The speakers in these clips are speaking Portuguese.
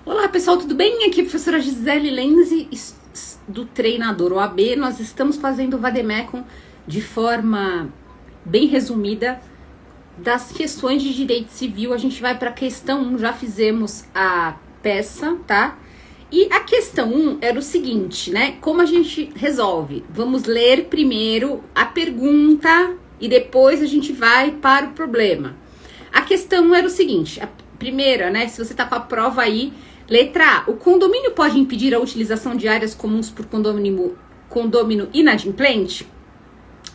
Olá pessoal, tudo bem? Aqui é a professora Gisele Lenzi do Treinador OAB. Nós estamos fazendo o Vademecum de forma bem resumida das questões de direito civil. A gente vai para a questão 1, já fizemos a peça, tá? E a questão 1 era o seguinte, né? Como a gente resolve? Vamos ler primeiro a pergunta e depois a gente vai para o problema. A questão 1 era o seguinte, a primeira, né? Se você tá com a prova aí, letra A, o condomínio pode impedir a utilização de áreas comuns por condômino inadimplente?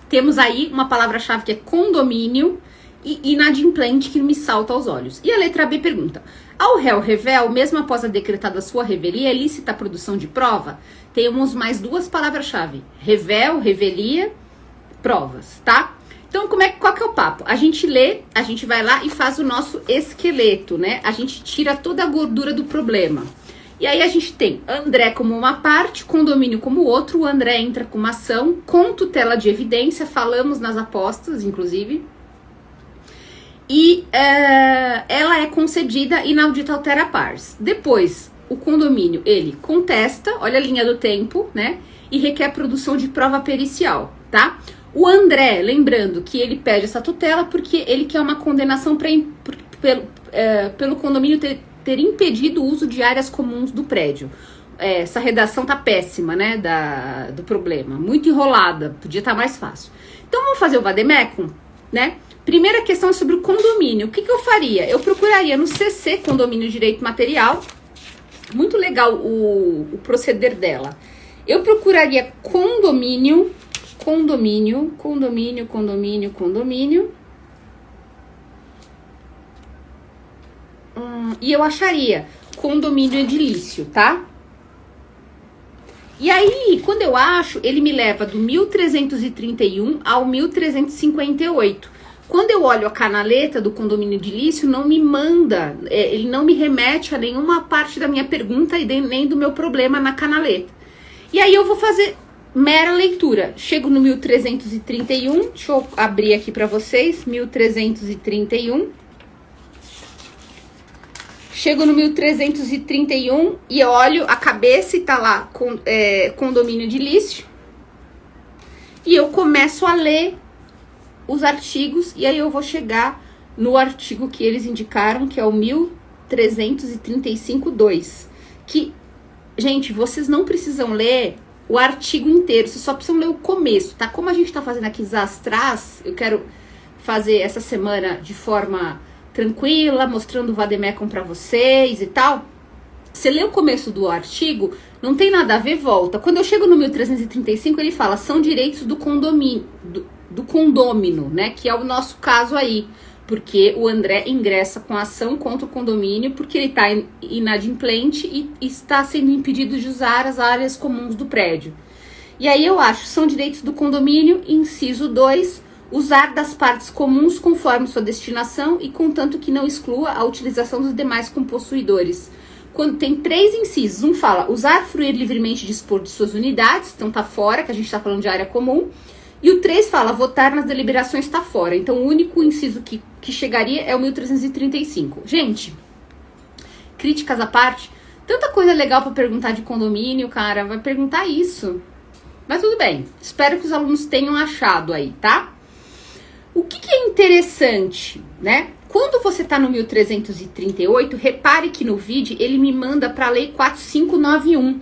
Temos aí uma palavra-chave que é condomínio e inadimplente que me salta aos olhos. E a letra B pergunta, ao réu revel, mesmo após a decretada sua revelia, é lícita a produção de prova? Temos mais duas palavras-chave, revel, revelia, provas, tá? Então, qual que é o papo? A gente lê, a gente vai lá e faz o nosso esqueleto, né? A gente tira toda a gordura do problema. E aí a gente tem André como uma parte, condomínio como outro, o André entra com uma ação, com tutela de evidência, falamos nas apostas, inclusive. E ela é concedida inaudita altera pars. Depois, o condomínio, ele contesta, olha a linha do tempo, né? E requer produção de prova pericial, tá? O André, lembrando que ele pede essa tutela porque ele quer uma condenação pelo condomínio ter impedido o uso de áreas comuns do prédio. Essa redação tá péssima, né, do problema. Muito enrolada, podia estar mais fácil. Então vamos fazer o Vademecum, né? Primeira questão é sobre o condomínio. O que eu faria? Eu procuraria no CC, Condomínio Direito Material. Muito legal o proceder dela. Eu procuraria condomínio. E eu acharia condomínio edilício, tá? E aí, quando eu acho, ele me leva do 1331 ao 1358. Quando eu olho a canaleta do condomínio edilício, não me manda, ele não me remete a nenhuma parte da minha pergunta e nem do meu problema na canaleta. E aí eu vou fazer mera leitura. Chego no 1331, deixa eu abrir aqui para vocês, 1331. Chego no 1331 e olho a cabeça e tá lá condomínio edilício. E eu começo a ler os artigos e aí eu vou chegar no artigo que eles indicaram, que é o 1335.2. Que, gente, vocês não precisam ler o artigo inteiro, vocês só precisam ler o começo, tá? Como a gente tá fazendo aqui Zastras, eu quero fazer essa semana de forma tranquila, mostrando o Vademecum pra vocês e tal. Você lê o começo do artigo, não tem nada a ver, volta. Quando eu chego no 1335, ele fala, são direitos do condomínio, do condômino, né? Que é o nosso caso aí. Porque o André ingressa com ação contra o condomínio porque ele está inadimplente e está sendo impedido de usar as áreas comuns do prédio. E aí eu acho, são direitos do condomínio, inciso 2, usar das partes comuns conforme sua destinação e contanto que não exclua a utilização dos demais compossuidores. Quando tem 3 incisos, um fala usar, fruir livremente e dispor de suas unidades, então tá fora, que a gente tá falando de área comum. E o 3 fala, votar nas deliberações está fora. Então, o único inciso que chegaria é o 1335. Gente, críticas à parte, tanta coisa legal para perguntar de condomínio, cara, vai perguntar isso. Mas tudo bem, espero que os alunos tenham achado aí, tá? O que é interessante, né? Quando você tá no 1338, repare que no vídeo ele me manda para a lei 4591.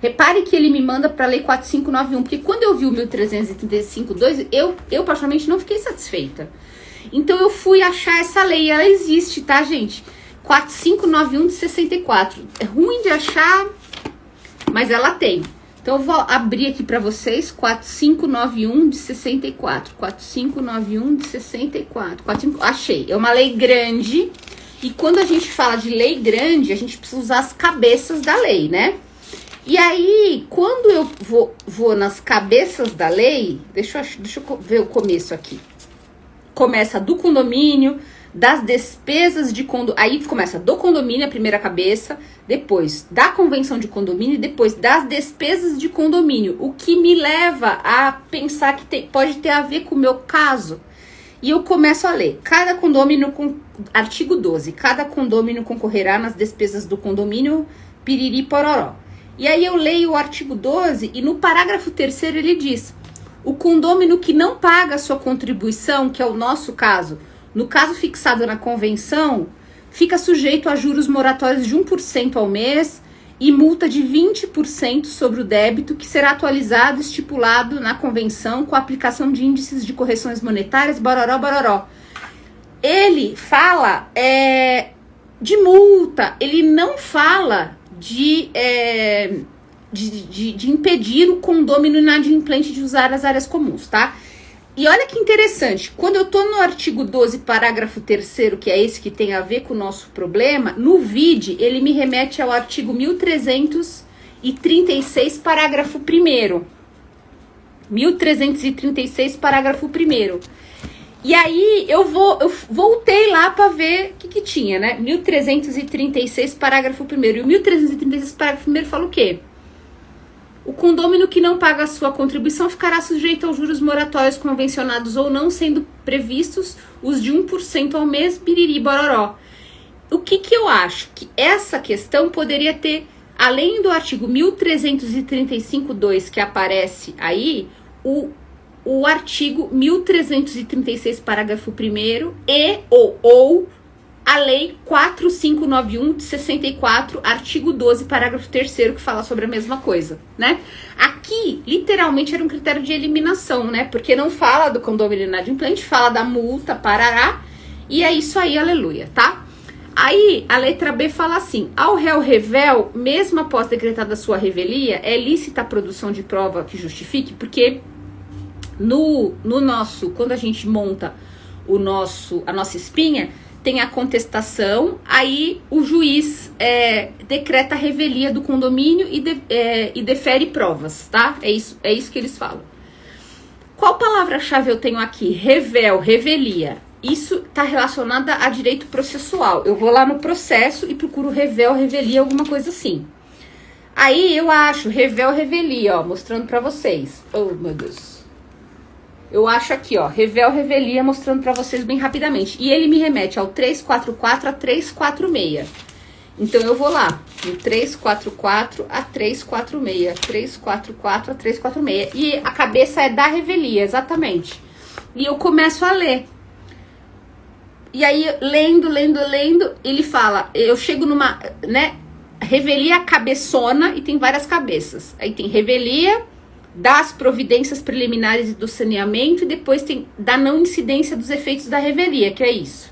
Repare que ele me manda para a lei 4591, porque quando eu vi o 1335.2, eu particularmente não fiquei satisfeita. Então eu fui achar essa lei, ela existe, tá, gente? 4591 de 64. É ruim de achar, mas ela tem. Então eu vou abrir aqui para vocês, 4591 de 64. 4591 de 64. Achei, é uma lei grande, e quando a gente fala de lei grande, a gente precisa usar as cabeças da lei, né? E aí, quando eu vou nas cabeças da lei, deixa eu ver o começo aqui. Começa do condomínio, das despesas de condomínio, aí começa do condomínio, a primeira cabeça, depois da convenção de condomínio, depois das despesas de condomínio, o que me leva a pensar que pode ter a ver com o meu caso. E eu começo a ler. Artigo 12. Cada condômino concorrerá nas despesas do condomínio piriri pororó. E aí eu leio o artigo 12 e no parágrafo 3º ele diz: o condômino que não paga a sua contribuição, que é o nosso caso, no caso fixado na convenção, fica sujeito a juros moratórios de 1% ao mês e multa de 20% sobre o débito, que será atualizado e estipulado na convenção com a aplicação de índices de correções monetárias, baroró, baroró. Ele fala de multa, ele não fala de impedir o condômino inadimplente de usar as áreas comuns, tá? E olha que interessante, quando eu tô no artigo 12, parágrafo 3º, que é esse que tem a ver com o nosso problema, no VID, ele me remete ao artigo 1336, parágrafo 1º. 1336, parágrafo 1º. E aí, eu voltei lá para ver o que tinha, né? 1336, parágrafo 1º. E o 1336, parágrafo 1º fala o quê? O condômino que não paga a sua contribuição ficará sujeito aos juros moratórios convencionados ou não, sendo previstos os de 1% ao mês, biriri, bororó. O que eu acho? Que essa questão poderia ter, além do artigo 1335.2 que aparece aí, o artigo 1336, parágrafo 1º ou a lei 4591 de 64, artigo 12, parágrafo 3º, que fala sobre a mesma coisa, né? Aqui, literalmente, era um critério de eliminação, né? Porque não fala do condômino inadimplente, fala da multa, parará, e é isso aí, aleluia, tá? Aí, a letra B fala assim: ao réu revel, mesmo após decretada sua revelia, é lícita a produção de prova que justifique, porque no nosso, quando a gente monta a nossa espinha, tem a contestação, aí o juiz decreta a revelia do condomínio e defere provas, tá? É isso que eles falam. Qual palavra-chave eu tenho aqui? Revel, revelia. Isso está relacionado a direito processual. Eu vou lá no processo e procuro revel, revelia, alguma coisa assim. Aí eu acho revel, revelia, ó, mostrando para vocês. Oh, meu Deus. Eu acho aqui, ó, revel, revelia, mostrando pra vocês bem rapidamente. E ele me remete ao 344 a 346. Então, eu vou lá, no 344 a 346. 344 a 346. E a cabeça é da revelia, exatamente. E eu começo a ler. E aí, lendo, ele fala, eu chego numa, né, revelia cabeçona e tem várias cabeças. Aí tem revelia das providências preliminares e do saneamento, e depois tem da não incidência dos efeitos da revelia, que é isso.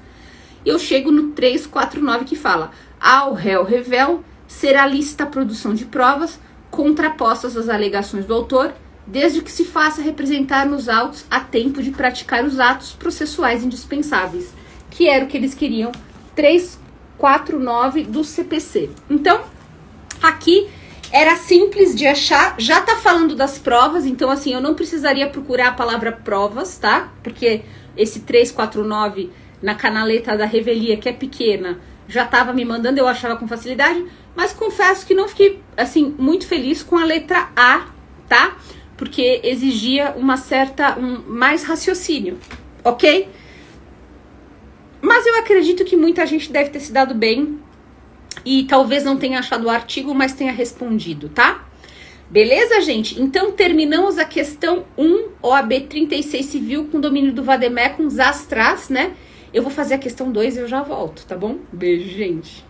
Eu chego no 349, que fala: ao réu revel será lícita a produção de provas contrapostas às alegações do autor, desde que se faça representar nos autos a tempo de praticar os atos processuais indispensáveis, que era o que eles queriam, 349 do CPC. Então, aqui era simples de achar, já tá falando das provas, então assim, eu não precisaria procurar a palavra provas, tá? Porque esse 349 na canaleta da revelia, que é pequena, já tava me mandando, eu achava com facilidade, mas confesso que não fiquei, assim, muito feliz com a letra A, tá? Porque exigia mais raciocínio, ok? Mas eu acredito que muita gente deve ter se dado bem e talvez não tenha achado o artigo, mas tenha respondido, tá? Beleza, gente? Então, terminamos a questão 1, OAB 36 Civil, com domínio do Vademecum, Zastras, né? Eu vou fazer a questão 2 e eu já volto, tá bom? Beijo, gente.